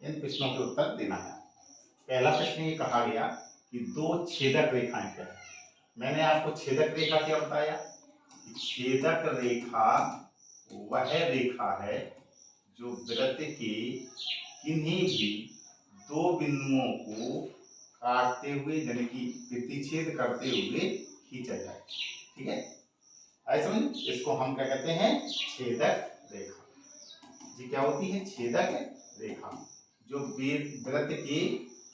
इन प्रश्नों के उत्तर देना है। पहला प्रश्न ये कहा गया कि दो छेदक रेखाएं क्या है। मैंने आपको छेदक रेखा क्या बताया? छेदक रेखा वह रेखा है जो वृत्त के किन्हीं भी दो बिंदुओं को काटते हुए यानी कि प्रतिच्छेद करते हुए खींचा जाए। ठीक है, आए समझ? इसको हम क्या कहते हैं? छेदक रेखा। जी क्या होती है? छेदक रेखा जो वृत्त के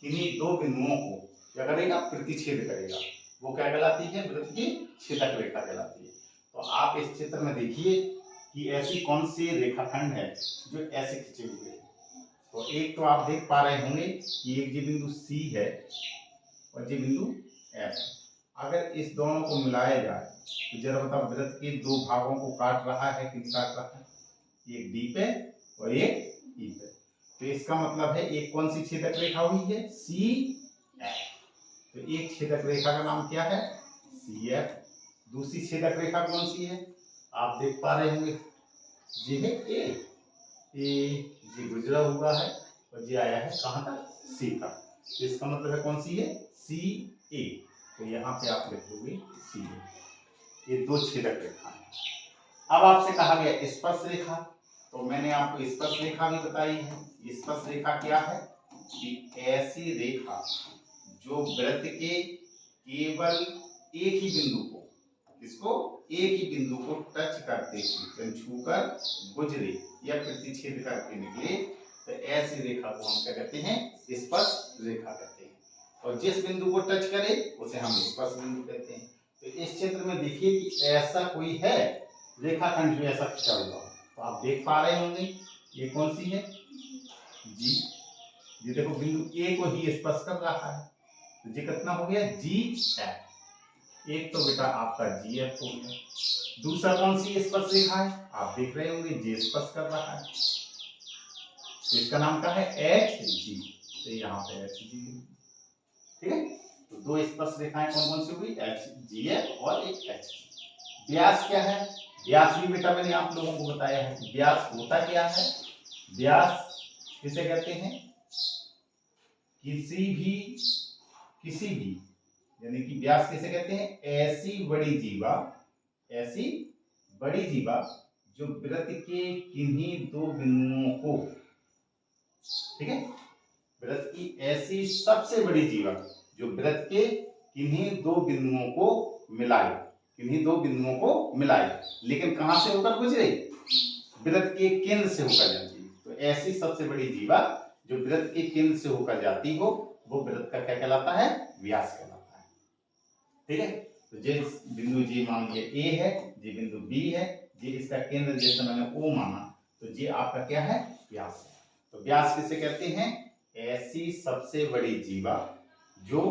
किन्हीं दो बिंदुओं को क्या करेगा? प्रतिच्छेद करेगा, वो क्या कहलाती है? वृत्त की छेदक रेखा कहलाती है। तो आप इस चित्र में देखिए कि ऐसी कौन सी रेखाखंड है जो ऐसे खींचे हुए है। तो एक तो आप देख पा रहे होंगे कि एक जी बिंदु C है और जी बिंदु F। अगर इस दोनों को मिलाया जाए तो जरा बताओ, वृत्त के दो भागों को काट रहा है कि काट रहा है? एक D पे और एक E पे। तो इसका मतलब है एक कौन सी छेदक रेखा हुई है? CF। तो एक छेदक रेखा का नाम क्या है? CF। दूसरी छेदक रेखा कौन सी है? आप देख पा रहे होंगे, ये है ए जी गुजरा हुआ है और ये आया है कहाँ तक? C तक। तो इसका मतलब है कौन सी है? CA। तो यहाँ पे आप लिखोगे CA। ये दो छेदक रेखा है। अब आपसे कहा गया स्पर्श रेखा, तो मैंने आपको स्पर्श रेखा भी बताई है। स्पर्श रेखा क्या है? कि ऐसी रेखा जो वृत्त के केवल एक ही बिंदु को, इसको एक ही बिंदु को टच करते हुए छूकर गुजरे या प्रतिच्छेद करके निकले, तो ऐसी रेखा को हम क्या कहते हैं? स्पर्श रेखा कहते हैं। और जिस बिंदु को टच करे उसे हम स्पर्श बिंदु कहते हैं। तो इस चित्र में देखिए कि ऐसा कोई है रेखाखंड जो ऐसा खिंचा हुआ है। तो आप देख पा रहे होंगे ये कौन सी है? जी। ये देखो बिंदु A को ही स्पर्श कर रहा है, तो ये कितना हो गया? GF। एक तो बेटा आपका GF हो गया। दूसरा कौन सी स्पर्श रेखा है? आप देख रहे होंगे J स्पर्श कर रहा है, तो इसका नाम क्या है? HG। तो यहाँ पे HG। ठीक है, तो दो स्पर्श रेखाएं कौन कौन सी हुई? GF और एक HG। व्यास क्या है? व्यास भी बेटा मैंने आप लोगों को बताया है। व्यास होता क्या है? व्यास किसे कहते हैं? किसी भी यानी कि व्यास किसे कहते हैं? ऐसी बड़ी जीवा जो वृत्त के किन्हीं दो बिंदुओं को, ठीक है, वृत्त की ऐसी सबसे बड़ी जीवा जो वृत्त के किन्हीं दो बिंदुओं को मिलाए, लेकिन कहां से होकर गुजरे? वृत्त के केंद्र से होकर जाती है। तो ऐसी सबसे बड़ी जीवा जो वृत्त के केंद्र से होकर जाती हो, वो वृत्त का क्या कहलाता है? व्यास कहलाता है। ठीक है, तो जिस बिंदु जी मान लिया A है, जी बिंदु B है, जी इसका केंद्र जैसे मैंने O माना, तो जी आपका क्या है? व्यास है। तो व्यास किसे कहते हैं? ऐसी सबसे बड़ी जीवा जो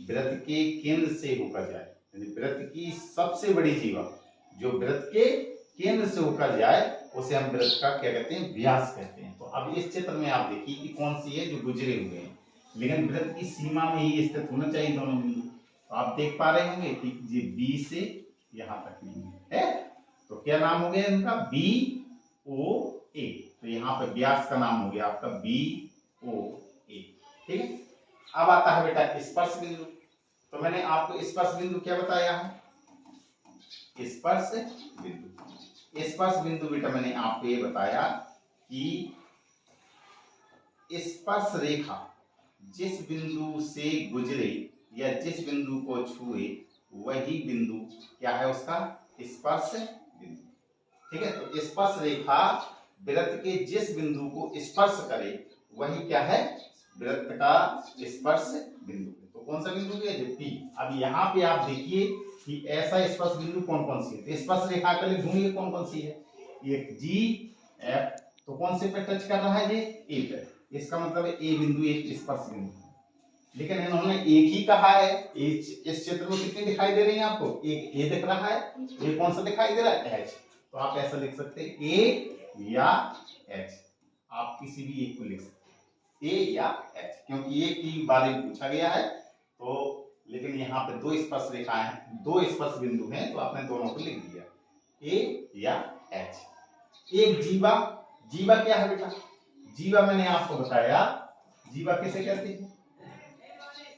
वृत्त के केंद्र से होकर जाए, यानी वृत्त की सबसे बड़ी जीवा जो वृत्त के केंद्र से होकर जाए, उसे हम वृत्त का क्या कहते हैं? व्यास कहते हैं। तो अब इस चित्र में आप देखिए कि कौन सी है जो गुजरे हुए हैं, लेकिन वृत्त की सीमा में ही स्थित होना चाहिए दोनों बिंदु। तो आप देख पा रहे होंगे कि ये B से यहां तक नहीं है, तो क्या नाम हो गया इनका? BOA। तो यहाँ पे व्यास का नाम हो गया आपका BOA। ठीक है, अब आता है बेटा स्पर्श बिंदु। तो मैंने आपको स्पर्श बिंदु क्या बताया है? स्पर्श बिंदु बेटा मैंने आपको ये बताया कि स्पर्श रेखा जिस बिंदु से गुजरे या जिस बिंदु को छुए, वही बिंदु क्या है? उसका स्पर्श बिंदु। ठीक है, तो स्पर्श रेखा वृत्त के जिस बिंदु को स्पर्श करे, वही क्या है? वृत्त का स्पर्श बिंदु। तो कौन सा बिंदु है? P। अब यहाँ पे आप देखिए कि ऐसा स्पर्श बिंदु कौन कौन सी है। तो स्पर्श रेखा के लिए ढूंढिए कौन कौन सी है। एक GF, तो कौन से पे टच कर रहा है? ये A पे। इसका मतलब है A बिंदु एक स्पर्श बिंदु है, लेकिन इन्होंने एक ही कहा है। इस चित्र में कितनी दिखाई दे रही है आपको? एक A दिख रहा है, ये कौन सा दिखाई दे रहा है? H। तो आप ऐसा लिख सकते हैं A या H, आप किसी भी एक को लिख सकते हैं, A या H, क्योंकि एक ही बारे में पूछा गया है। तो लेकिन यहाँ पे दो स्पर्श रेखाएं हैं, दो स्पर्श बिंदु हैं, तो आपने दोनों को लिख दिया A या H। एक जीवा क्या है बेटा? जीवा मैंने आपको बताया जीवा किसे कहते हैं?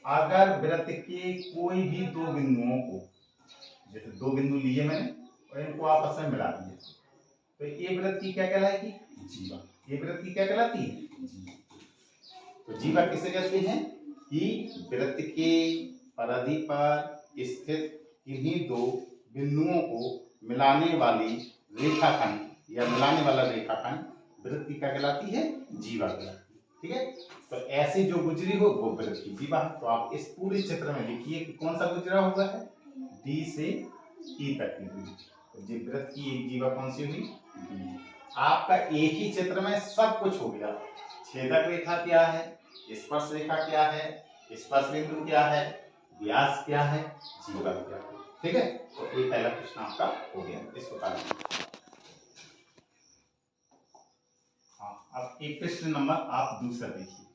अगर वृत्त के कोई भी दो बिंदुओं को, जैसे दो बिंदु लिए मैंने और इनको आपस में मिला दिया, तो ये वृत्त की क्या कहलाएगी? जीवा। ये वृत्त की क्या कहलाती है? जीवा। तो जीवा किसे कहते हैं? कि वृत्त के परिधि पर स्थित किन्हीं दो बिंदुओं को मिलाने वाली रेखाखंड या मिलाने वाला रेखाखंड वृत्त की क्या कहलाती है? जीवा कहलाती है। ठीक है, तो ऐसे जो गुजरी हो वो वृत्त की जीवा है। तो आप इस पूरे चित्र में लिखिए कि कौन सा गुजरा हुआ है? डी से ई तक की दूरी। तो जी वृत्त की एक जीवा कौन सी हुई? डी। आपका एक ही चित्र में सब कुछ हो गया। छेदक रेखा क्या है, स्पर्श रेखा क्या है, स्पर्श बिंदु क्या है, व्यास क्या है, जीवा क्या है। ठीक है, तो ये पहला प्रश्न आपका हो गया। इसको काटिए। हाँ, अब एक प्रश्न नंबर आप दूसरा देखिए।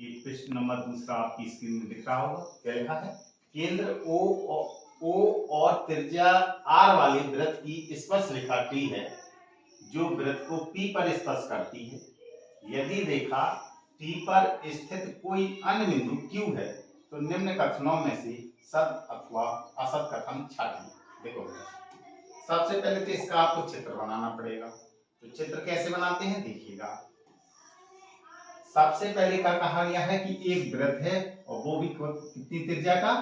एक प्रश्न नंबर दूसरा आपकी स्क्रीन में दिख रहा होगा। क्या लिखा है? केंद्र O और त्रिज्या R वाले वृत्त की स्पर्श रेखा T है जो वृत्त को P पर स्पर्श करती है। यदि रेखा T पर स्थित कोई अन्य बिंदु Q है तो निम्न कथनों में से सत्य अथवा असत्य कथन छाटिए। देखो, सबसे पहले तो इसका आपको चित्र बनाना पड़ेगा। तो चित्र कैसे बनाते हैं देखिएगा। सबसे पहले क्या कहा गया है कि एक वृत्त है और वो भी कितनी त्रिज्या का?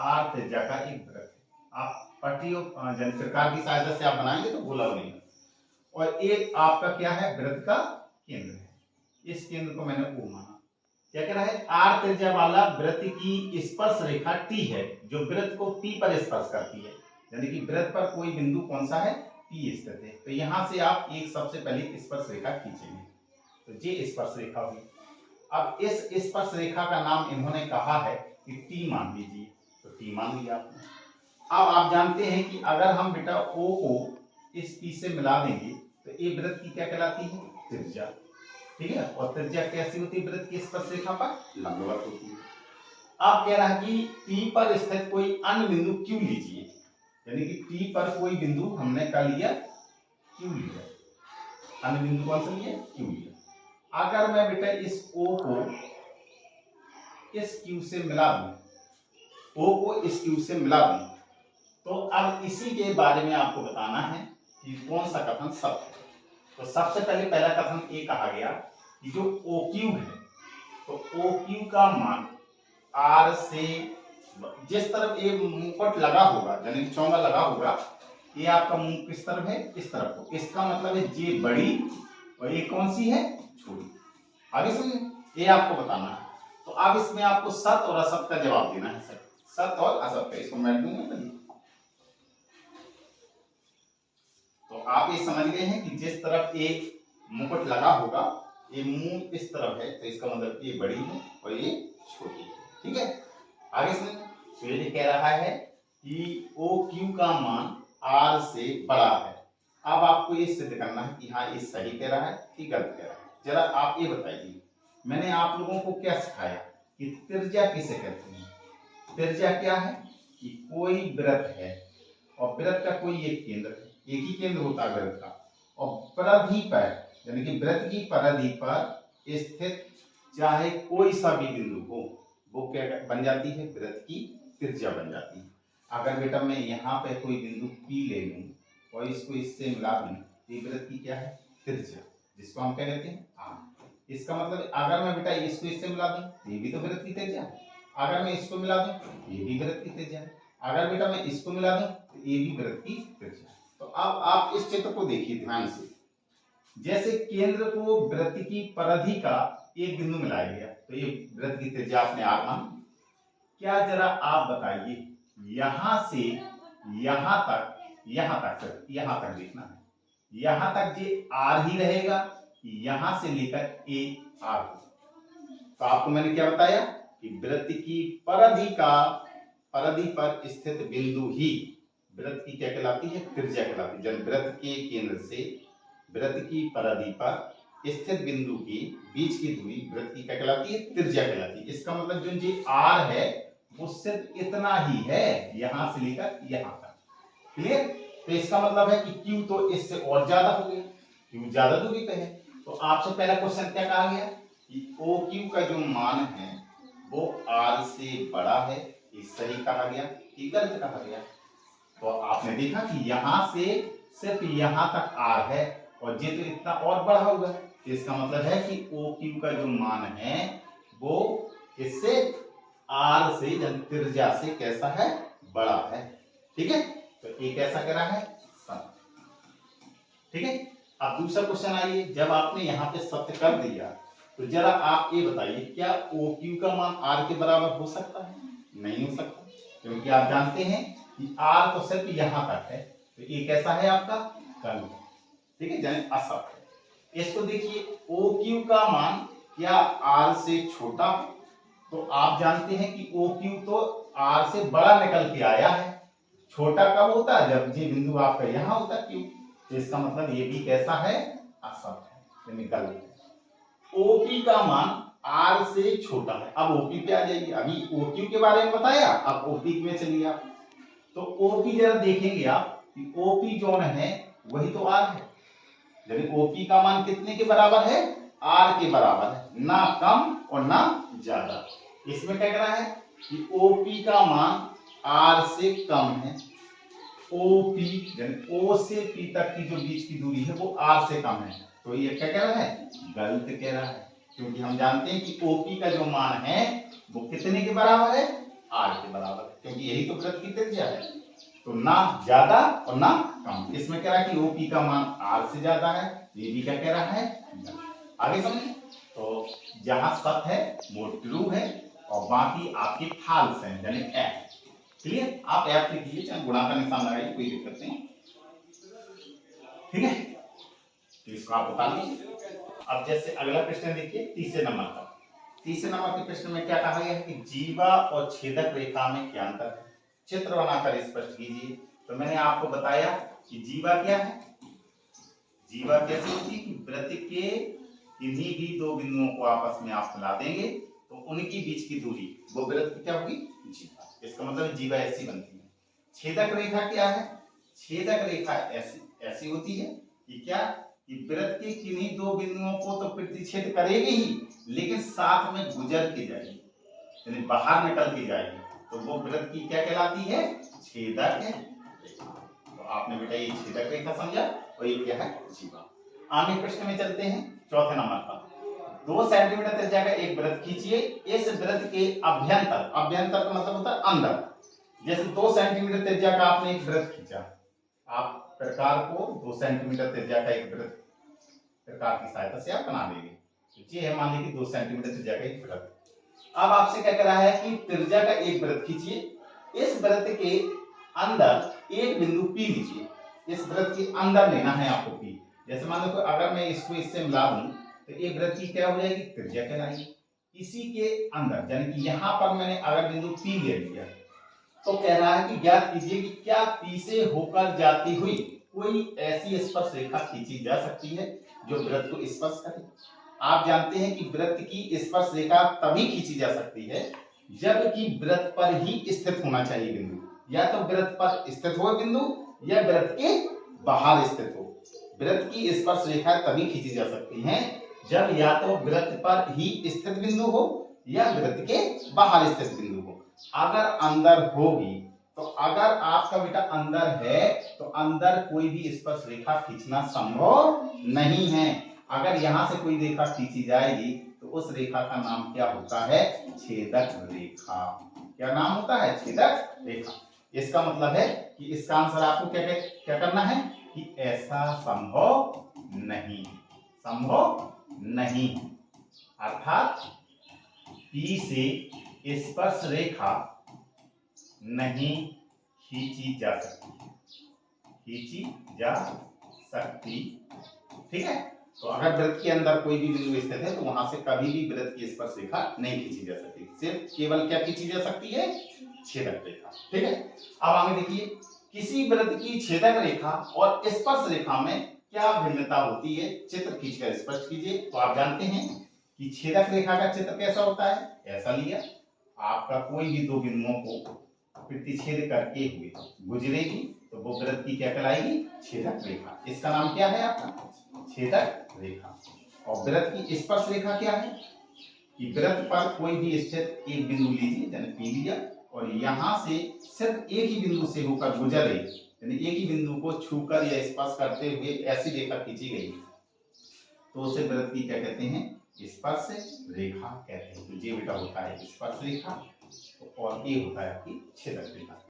R त्रिज्या का एक वृत्त है। आप पट्टी और जलप्रकार की सहायता से आप बनाएंगे तो गोला बनेगा। और एक आपका क्या है? वृत्त का केंद्र है। इस केंद्र को मैंने O माना। क्या कह रहा है? R त्रिज्या वाला वृत्त की स्पर्श रेखा T है जो वृत्त को P पर स्पर्श करती है। यानी कि वृत्त पर कोई बिंदु कौन सा है? P स्थित है। तो यहां से आप एक सबसे पहले स्पर्श रेखा खींचेंगे, तो ये स्पर्श रेखा हुई। अब इस स्पर्श रेखा का नाम इन्होंने कहा है कि T मान लीजिए, तो T मान लिया आपने। अब आप जानते हैं कि अगर हम बेटा O को इस P से मिला देंगे तो ये वृत्त की क्या कहलाती है? त्रिज्या। ठीक है, और त्रिज्या कैसी होती है वृत्त की स्पर्श रेखा पर? लंबवत होती है। अब कह रहा है कि P पर स्थित कोई अन्य बिंदु Q लीजिए, यानी कि T पर कोई बिंदु हमने क्या लिया? Q लिया। अन्य बिंदु कौन सा लिया? Q लिया। अगर मैं बेटा इस O को इस Q से मिला दूं, O को इस Q से मिला दूं, तो अब इसी के बारे में आपको बताना है कि कौन सा कथन सत्य है। तो सबसे पहले पहला कथन ये कहा गया कि जो OQ है, तो OQ का मान R से जिस तरफ ये मुकुट लगा होगा, यानी चौंगा लगा होगा, ये आपका मुंह किस तरफ है? इस तरफ को। इसका मतलब है ये बड़ी और ये कौन सी है? छोटी। आगे समझे? ये आपको बताना है। तो अब इसमें आपको सत्य और असत्य का जवाब देना है। सत्य और असत्य, इसको मैं दूंगा। तो आप ये समझ गए हैं कि जिस तरफ एक मुकुट लगा होगा, ये मुंह इस तरफ है, तो इसका मतलब ये बड़ी है और ये छोटी है। ठीक है, आगे सुनिए। तो ये कह रहा है कि OQ का मान R से बड़ा है। अब आपको ये सिद्ध करना है कि हाँ ये सही कह रहा है कि गलत कह रहा है। जरा आप ये बताइए, मैंने आप लोगों को क्या सिखाया कि त्रिज्या किसे कहते हैं? त्रिज्या क्या है? कि कोई वृत्त है और वृत्त का कोई एक केंद्र है, एक ही केंद्र होता है वृत्त का, और परिधि पर, यानी कि वृत्त की परिधि पर स्थित चाहे कोई सा भी बिंदु हो, वो क्या बन जाती है? वृत्त की त्रिज्या बन जाती है। अगर बेटा मैं यहाँ पे कोई बिंदु P ले लूं और इसको इससे मिला दूं, ये वृत्त की क्या है? त्रिज्या, जिसको हम क्या कहते हैं? R। इसका मतलब अगर मैं बेटा इसको इससे मिला दूं, ये भी तो वृत्त की त्रिज्या है। अगर मैं इसको मिला दूं, ये भी वृत्त की त्रिज्या है। अगर बेटा मैं इसको मिला दूं, तो ये भी वृत्त की त्रिज्या है। तो अब आप इस चित्र को देखिए ध्यान से। जैसे केंद्र को वृत्त की परिधि का एक बिंदु मिलाया गया, तो ये वृत्त की त्रिज्या आपने R मानी। क्या जरा आप बताइए, यहां से यहां तक, यहां तक देखना है, यहां तक ये R ही रहेगा, यहां से लेकर A R हो। तो आपको मैंने क्या बताया कि वृत्त की परिधि पर स्थित बिंदु ही वृत्त की क्या कहलाती है? त्रिज्या कहलाती है। जब वृत्त के केंद्र से वृत्त की परिधि पर स्थित बिंदु के बीच की दूरी वृत्त की क्या कहलाती है? त्रिज्या कहलाती है। इसका मतलब जो जी R है वो सिर्फ इतना ही है, यहां से लेकर यहां तक। क्लियर? तो इसका मतलब है कि Q तो इससे और ज्यादा हो गया, Q ज्यादा दूरी पे है। तो आपसे पहला क्वेश्चन क्या कहा गया कि ओ क्यू का जो मान है वो आर से बड़ा है, ये सही कहा गया कि गलत कहा गया। तो आपने देखा कि यहां से सिर्फ यहां तक आर है और ये तो इतना और बढ़ा हुआ है, तो इसका मतलब है कि ओ क्यू का जो मान है वो इससे आर से त्रिज्या से कैसा है, बड़ा है। ठीक है, तो ये कैसा करा है, सत्य। ठीक है, अब दूसरा क्वेश्चन आइए, जब आपने यहाँ पे सत्य कर दिया तो जरा आप ये बताइए क्या ओ क्यू का मान आर के बराबर हो सकता है? नहीं हो सकता, क्योंकि आप जानते हैं कि आर तो सिर्फ यहां तक है, तो ये कैसा है आपका, गलत। ठीक है, यानी असत्य है। इसको देखिए, ओ क्यू का मान क्या आर से छोटा है? तो आप जानते हैं कि ओ क्यू तो आर से बड़ा निकल के आया है। छोटा कब होता है, जब ये बिंदु आपका यहां होता है क्यू, तो इसका मतलब ये भी कैसा है, असत्य है, यानी गलत है। ओपी का मान आर से छोटा है। अब ओपी पे आ जाइए, अभी ओक्यू के बारे में बताया, अब ओपी में चलिए आप। तो ओपी जरा देखेंगे आप कि ओपी जोन है वही तो आर है, यानी ओपी का मान कितने के बराबर है, आर के बराबर है, ना कम और ना ज्यादा। इसमें क्या कह रहा है कि ओपी का मान आर से कम है, ओपी यानी ओ से पी तक की जो बीच की दूरी है वो आर से कम है, तो ये क्या कह रहा है, गलत कह रहा है, क्योंकि हम जानते हैं कि ओपी का जो मान है वो कितने के बराबर है, आर के बराबर है, क्योंकि यही तो वृत्त की त्रिज्या है। तो ना ज्यादा और ना कम, इसमें कह रहा है कि ओपी का मान आर से ज्यादा है, ये भी क्या कह रहा है, आगे समझे। तो जहां सत्य है वो ट्रू है और बाकी आपकी फाल्स है, यानी एफ। क्लियर, आप ऐप लिखिए, चाहे गुणा का निशान लगाइए, कोई दिक्कत नहीं। ठीक है, तो इसको आप बता लीजिए। अब जैसे अगला प्रश्न देखिए, तीसरे नंबर का। तीसरे नंबर के प्रश्न में क्या कहा गया है कि जीवा और छेदक रेखा में क्या अंतर है, चित्र बनाकर स्पष्ट कीजिए। तो मैंने आपको बताया कि जीवा क्या है, जीवा कैसे होती है कि वृत्त के किन्हीं भी दो बिंदुओं को आपस में आप मिला देंगे तो उनकी बीच की दूरी वो वृत्त की क्या होगी, जीवा। इसका मतलब जीवा ऐसी बनती है। छेदक रेखा क्या है, छेदक रेखा ऐसी ऐसी होती है कि क्या, कि वृत्त के किन्हीं दो बिंदुओं को तो प्रतिच्छेद करेगी ही, लेकिन साथ में गुजर के जाएगी, यानी बाहर निकल के जाएगी, तो वो वृत्त की क्या कहलाती है, छेदक रेखा। तो आपने बेटा ये छेदक रेखा समझा और ये क्या है, जीवा। आगे प्रश्न में चलते हैं, चौथे नंबर का। 2 सेंटीमीटर त्रिज्या का एक वृत्त खींचिए, इस वृत्त के अभ्यंतर, अभ्यंतर का मतलब होता है अंदर, जैसे 2 सेंटीमीटर त्रिज्या का आपने एक वृत्त खींचा, आप प्रकार को 2 सेंटीमीटर त्रिज्या का एक वृत्त प्रकार की सहायता से आप बना लेंगे। तो ये है, मान लीजिए 2 सेंटीमीटर त्रिज्या का एक वृत्त। अब आपसे क्या कह रहा है कि त्रिज्या का एक वृत्त खींचिए, इस वृत्त के अंदर एक बिंदु पी लीजिए, इस वृत्त के अंदर लेना है आपको पी। जैसे मान लो अगर मैं इसको इससे मिला दूं तो ये वृत्त की क्या हो जाएगी, त्रिज्या कहलाएगी। इसी के अंदर यानी कि यहां पर मैंने अगर बिंदु पी ले लिया तो कह रहा है कि ज्ञात कीजिए कि क्या पी से होकर जाती हुई कोई ऐसी स्पर्श रेखा खींची जा सकती है जो वृत्त को स्पर्श करे। आप जानते हैं कि वृत्त की स्पर्श रेखा तभी खींची जा सकती है जबकि वृत्त पर ही स्थित होना चाहिए बिंदु, या तो वृत्त पर स्थित हो बिंदु या वृत्त के बाहर स्थित हो। वृत्त की स्पर्श रेखा तभी खींची जा सकती है जब या तो वृत्त पर ही स्थित बिंदु हो या वृत्त के बाहर स्थित बिंदु हो। अगर अंदर होगी, तो अगर आपका बेटा अंदर है तो अंदर कोई भी स्पर्श रेखा खींचना संभव नहीं है। अगर यहां से कोई रेखा खींची जाएगी तो उस रेखा का नाम क्या होता है, छेदक रेखा। क्या नाम होता है, छेदक रेखा। इसका मतलब है कि इसका आंसर आपको क्या क्या करना है कि ऐसा संभव नहीं, संभव नहीं, अर्थात पी से स्पर्श रेखा नहीं खींची जा सकती, खींची जा सकती। ठीक है, तो अगर वृत्त के अंदर कोई भी बिंदु स्थित है तो वहां से कभी भी वृत्त की स्पर्श रेखा नहीं खींची जा सकती, सिर्फ केवल क्या खींची जा सकती है, छेदक रेखा। ठीक है, अब आगे देखिए, किसी वृत्त की छेदक रेखा और स्पर्श रेखा में क्या भिन्नता होती है, चित्र खींचकर स्पष्ट कीजिए। तो आप जानते हैं कि छेदक रेखा का चित्र कैसा होता है, ऐसा लिया, आपका कोई भी दो बिंदुओं को प्रतिच्छेद करके हुए गुजरेगी तो वो वृत्त की क्या कहलाएगी, छेदक रेखा। इसका नाम क्या है आपका, छेदक रेखा। और वृत्त की स्पर्श रेखा क्या है, कि वृत्त पर कोई भी स्थित एक बिंदु लीजिए, यानी पी लिया, और यहाँ से सिर्फ एक ही बिंदु से होकर गुजरे, यानी एक ही बिंदु को छूकर या स्पर्श करते हुए ऐसी रेखा खींची गई, तो उसे वृत्त की क्या कहते हैं? स्पर्श रेखा कहते हैं। तो ये बेटा होता है स्पर्श रेखा, और ये होता है आपकी छेदक रेखा।